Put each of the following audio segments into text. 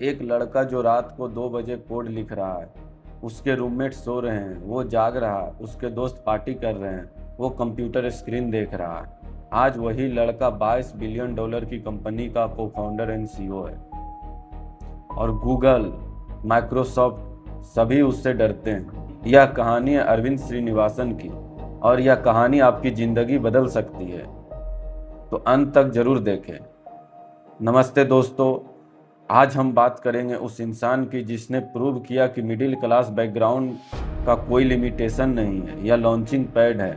एक लड़का जो रात को 2 बजे कोड लिख रहा है, उसके रूममेट सो रहे हैं, वो जाग रहा है, उसके दोस्त पार्टी कर रहे हैं, वो कंप्यूटर स्क्रीन देख रहा है। आज वही लड़का $22 बिलियन की कंपनी का को फाउंडर एंड सीईओ है। और गूगल, माइक्रोसॉफ्ट सभी उससे डरते हैं। यह कहानी है अरविंद श्रीनिवासन की, और यह कहानी आपकी ज़िंदगी बदल सकती है, तो अंत तक जरूर देखें। नमस्ते दोस्तों, आज हम बात करेंगे उस इंसान की जिसने प्रूव किया कि मिडिल क्लास बैकग्राउंड का कोई लिमिटेशन नहीं है, यह लॉन्चिंग पैड है।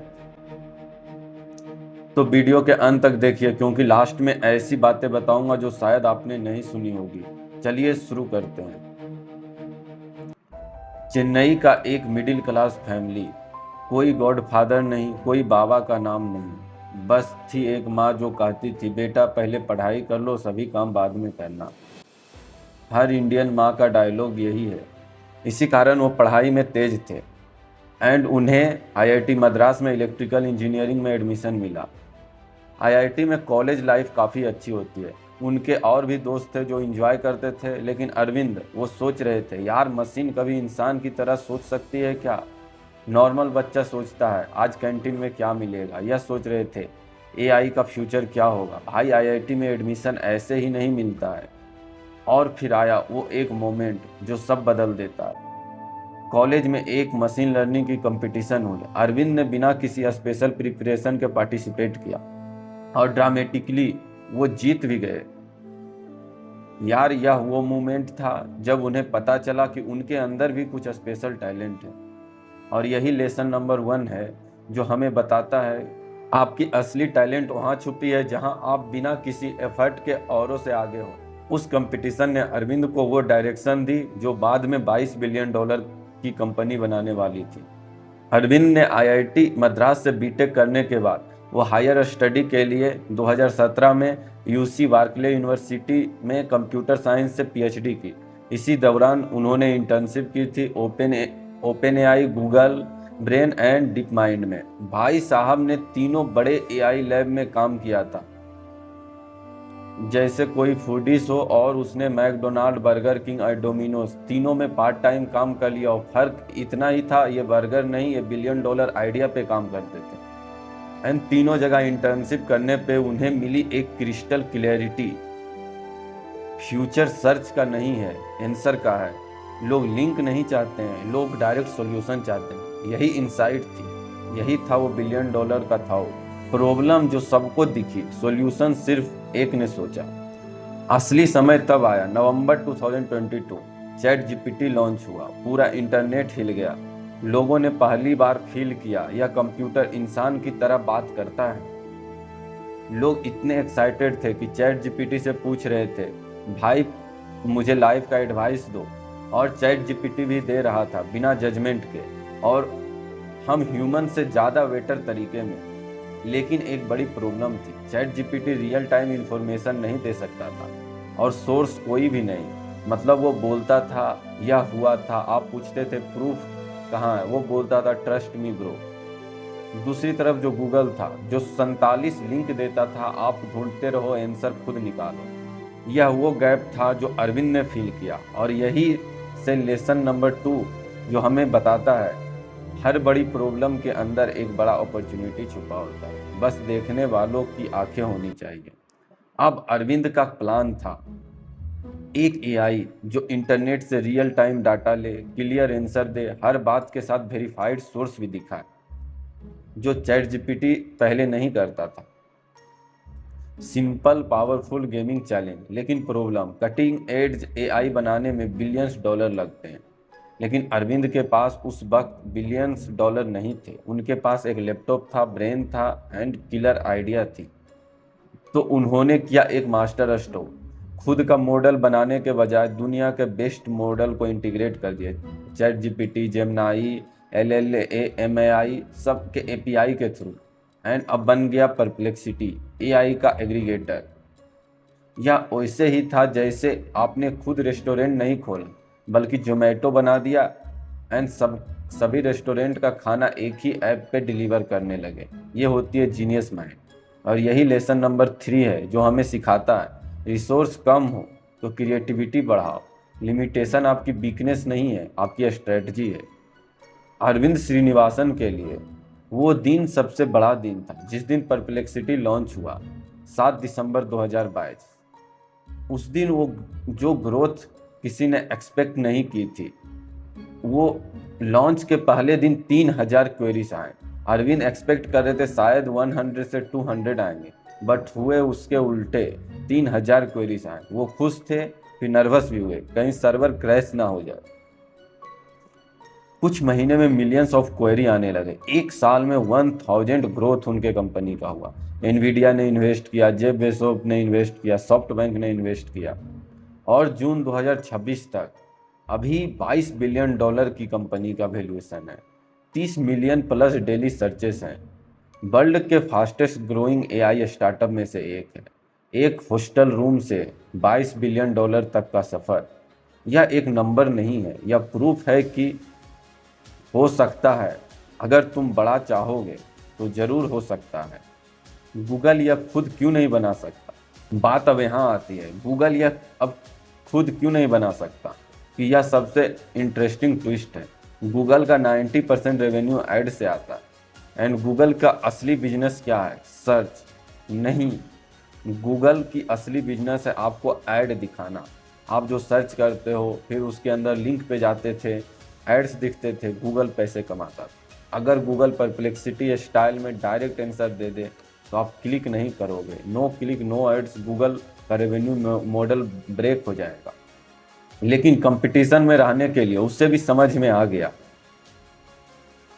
तो वीडियो के अंत तक देखिए, क्योंकि लास्ट में ऐसी बातें बताऊंगा जो शायद आपने नहीं सुनी होगी। चलिए शुरू करते हैं। चेन्नई का एक मिडिल क्लास फैमिली, कोई गॉडफादर नहीं, कोई बाबा का नाम नहीं, बस थी एक माँ जो कहती थी, बेटा पहले पढ़ाई कर लो, सभी काम बाद में करना। हर इंडियन माँ का डायलॉग यही है। इसी कारण वो पढ़ाई में तेज थे एंड उन्हें आईआईटी मद्रास में इलेक्ट्रिकल इंजीनियरिंग में एडमिशन मिला। आईआईटी में कॉलेज लाइफ काफ़ी अच्छी होती है। उनके और भी दोस्त थे जो एंजॉय करते थे, लेकिन अरविंद वो सोच रहे थे, यार मशीन कभी इंसान की तरह सोच सकती है क्या? नॉर्मल बच्चा सोचता है आज कैंटीन में क्या मिलेगा, यह सोच रहे थे। एआई का फ्यूचर क्या होगा? भाई आईआईटी में एडमिशन ऐसे ही नहीं मिलता है। और फिर आया वो एक मोमेंट जो सब बदल देता है। कॉलेज में एक मशीन लर्निंग की कंपटीशन हुई। अरविंद ने बिना किसी स्पेशल प्रिपरेशन के पार्टिसिपेट किया और ड्रामेटिकली वो जीत भी गए। यार यह वो मोमेंट था जब उन्हें पता चला कि उनके अंदर भी कुछ स्पेशल टैलेंट है। और यही लेसन नंबर 1 है जो हमें बताता है आपकी असली टैलेंट वहाँ छुपी है जहाँ आप बिना किसी एफर्ट के औरों से आगे हो। उस कंपटीशन ने अरविंद को वो डायरेक्शन दी जो बाद में $22 बिलियन की कंपनी बनाने वाली थी। अरविंद ने आईआईटी मद्रास से बीटेक करने के बाद वो हायर स्टडी के लिए 2017 में यूसी बार्कले यूनिवर्सिटी में कंप्यूटर साइंस से पीएचडी की। इसी दौरान उन्होंने इंटर्नशिप की थी open AI, Google, brain and deep mind में। भाई साहब ने तीनों बड़े एआई लैब में काम किया था, जैसे कोई फूडीज हो, और उसने मैकडोनाल्ड, बर्गर किंग और डोमिनोज तीनों में पार्ट टाइम काम कर लिया। और फर्क इतना ही था, ये बर्गर नहीं, ये $1 बिलियन आइडिया पे काम करते थे। एंड तीनों जगह इंटर्नशिप करने पे उन्हें मिली एक क्रिस्टल क्लैरिटी। फ्यूचर सर्च का नहीं है, आंसर का है। लोग लिंक नहीं चाहते हैं, लोग डायरेक्ट सॉल्यूशन चाहते हैं। यही इंसाइट थी, यही था वो $1 बिलियन का था। प्रॉब्लम जो सबको दिखी, सॉल्यूशन सिर्फ एक ने सोचा। असली समय तब आया, नवंबर 2022। चैट जीपीटी लॉन्च हुआ, पूरा इंटरनेट हिल गया। लोगों ने पहली बार फील किया यह कंप्यूटर इंसान की तरह बात करता है। लोग इतने एक्साइटेड थे कि चैट जीपीटी से पूछ रहे थे, भाई मुझे लाइफ का एडवाइस दो। और चैट जीपीटी भी दे रहा था बिना जजमेंट के, और हम ह्यूमन से ज़्यादा बेटर तरीके में। लेकिन एक बड़ी प्रॉब्लम थी, chat GPT real time information नहीं दे सकता था, और सोर्स कोई भी नहीं। मतलब वो बोलता था यह हुआ था, आप पूछते थे प्रूफ कहाँ है, वो बोलता था ट्रस्ट मी ब्रो। दूसरी तरफ जो गूगल था, जो 47 लिंक देता था, आप ढूंढते रहो आंसर खुद निकालो। यह वो गैप था जो अरविंद ने फील किया। और यही से लेसन नंबर 2 जो हमें बताता है, हर बड़ी प्रॉब्लम के अंदर एक बड़ा अपॉर्चुनिटी छुपा होता है, बस देखने वालों की आंखें होनी चाहिए। अब अरविंद का प्लान था एक एआई जो इंटरनेट से रियल टाइम डाटा ले, क्लियर आंसर दे, हर बात के साथ वेरीफाइड सोर्स भी दिखाए, जो चैट जीपीटी पहले नहीं करता था। सिंपल पावरफुल गेमिंग चैलेंज, लेकिन प्रॉब्लम, कटिंग एज एआई बनाने में $बिलियंस लगते हैं। लेकिन अरविंद के पास उस वक्त $बिलियंस नहीं थे। उनके पास एक लैपटॉप था, ब्रेन था एंड किलर आइडिया थी। तो उन्होंने किया एक मास्टर स्ट्रोक, खुद का मॉडल बनाने के बजाय दुनिया के बेस्ट मॉडल को इंटीग्रेट कर दिया। Chat GPT, Gemini, LLA, MAI सब के एपीआई के थ्रू। एंड अब बन गया परप्लेक्सिटी, एआई का एग्रीगेटर। यह वैसे ही था जैसे आपने खुद रेस्टोरेंट नहीं खोला, बल्कि जोमेटो बना दिया एंड सभी रेस्टोरेंट का खाना एक ही ऐप पे डिलीवर करने लगे। ये होती है जीनियस माइंड। और यही लेसन नंबर 3 है जो हमें सिखाता है, रिसोर्स कम हो तो क्रिएटिविटी बढ़ाओ, लिमिटेशन आपकी वीकनेस नहीं है, आपकी स्ट्रेटजी है। अरविंद श्रीनिवासन के लिए वो दिन सबसे बड़ा दिन था जिस दिन परप्लेक्सिटी लॉन्च हुआ, 7 दिसंबर 2022। उस दिन वो जो ग्रोथ किसी ने एक्सपेक्ट नहीं की थी, वो लॉन्च के पहले दिन 3000 क्वेरीज आए। अरविंद एक्सपेक्ट कर रहे थे शायद 100 से 200 आएंगे, बट हुए उसके उल्टे, 3000 क्वेरीज आए। वो खुश थे, फिर नर्वस भी हुए कहीं सर्वर क्रैश ना हो जाए। कुछ महीने में मिलियंस ऑफ क्वेरी आने लगे। एक साल में 1000 ग्रोथ उनके कंपनी का हुआ। एनवीडिया ने इन्वेस्ट किया, जेफ बेजोस ने इन्वेस्ट किया, सॉफ्टबैंक ने इन्वेस्ट किया, और जून 2026 तक अभी $22 बिलियन की कंपनी का वैल्यूएशन है। 30 मिलियन प्लस डेली सर्चेस हैं। वर्ल्ड के फास्टेस्ट ग्रोइंग एआई स्टार्टअप में से एक है। एक हॉस्टल रूम से $22 बिलियन तक का सफ़र, यह एक नंबर नहीं है, यह प्रूफ है कि हो सकता है। अगर तुम बड़ा चाहोगे तो ज़रूर हो सकता है। गूगल यह खुद क्यों नहीं बना सकता? बात अब यहाँ आती है, गूगल यह अब खुद क्यों नहीं बना सकता, कि यह सबसे इंटरेस्टिंग ट्विस्ट है। गूगल का 90% रेवेन्यू ऐड से आता है, एंड गूगल का असली बिजनेस क्या है? सर्च नहीं। गूगल की असली बिजनेस है आपको ऐड दिखाना। आप जो सर्च करते हो, फिर उसके अंदर लिंक पे जाते थे, एड्स दिखते थे, गूगल पैसे कमाता था। अगर गूगल परप्लेक्सिटी स्टाइल में डायरेक्ट आंसर दे दे तो आप क्लिक नहीं करोगे। No click no ads, Google का रेवेन्यू मॉडल ब्रेक हो जाएगा। लेकिन कंपटीशन में रहने के लिए उससे भी समझ में आ गया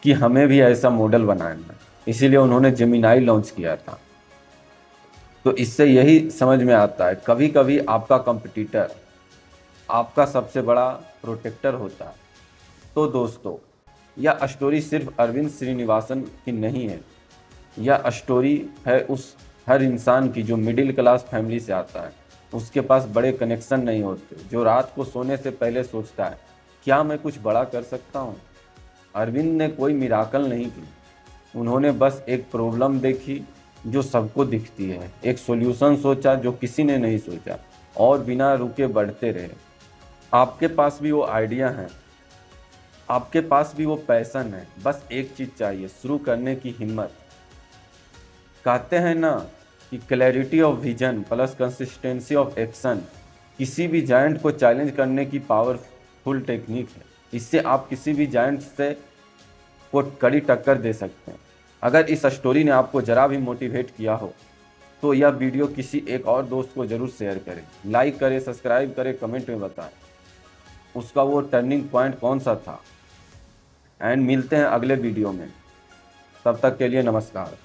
कि हमें भी ऐसा मॉडल बनाना है, इसीलिए उन्होंने जेमिनाई लॉन्च किया था। तो इससे यही समझ में आता है, कभी कभी आपका कंपटीटर आपका सबसे बड़ा प्रोटेक्टर होता है। तो दोस्तों, यह स्टोरी सिर्फ अरविंद श्रीनिवासन की नहीं है, यह स्टोरी है उस हर इंसान की जो मिडिल क्लास फैमिली से आता है, उसके पास बड़े कनेक्शन नहीं होते, जो रात को सोने से पहले सोचता है क्या मैं कुछ बड़ा कर सकता हूँ। अरविंद ने कोई मिराकल नहीं की, उन्होंने बस एक प्रॉब्लम देखी जो सबको दिखती है, एक सॉल्यूशन सोचा जो किसी ने नहीं सोचा, और बिना रुके बढ़ते रहे। आपके पास भी वो आइडिया है, आपके पास भी वो पैशन है, बस एक चीज़ चाहिए, शुरू करने की हिम्मत। कहते हैं ना कि clarity of vision plus consistency of action किसी भी जायंट को चैलेंज करने की पावरफुल टेक्निक है। इससे आप किसी भी जायंट से को कड़ी टक्कर दे सकते हैं। अगर इस स्टोरी ने आपको ज़रा भी मोटिवेट किया हो तो यह वीडियो किसी एक और दोस्त को ज़रूर शेयर करें, लाइक करें, सब्सक्राइब करें, कमेंट में बताएं उसका वो टर्निंग पॉइंट कौन सा था। एंड मिलते हैं अगले वीडियो में, तब तक के लिए नमस्कार।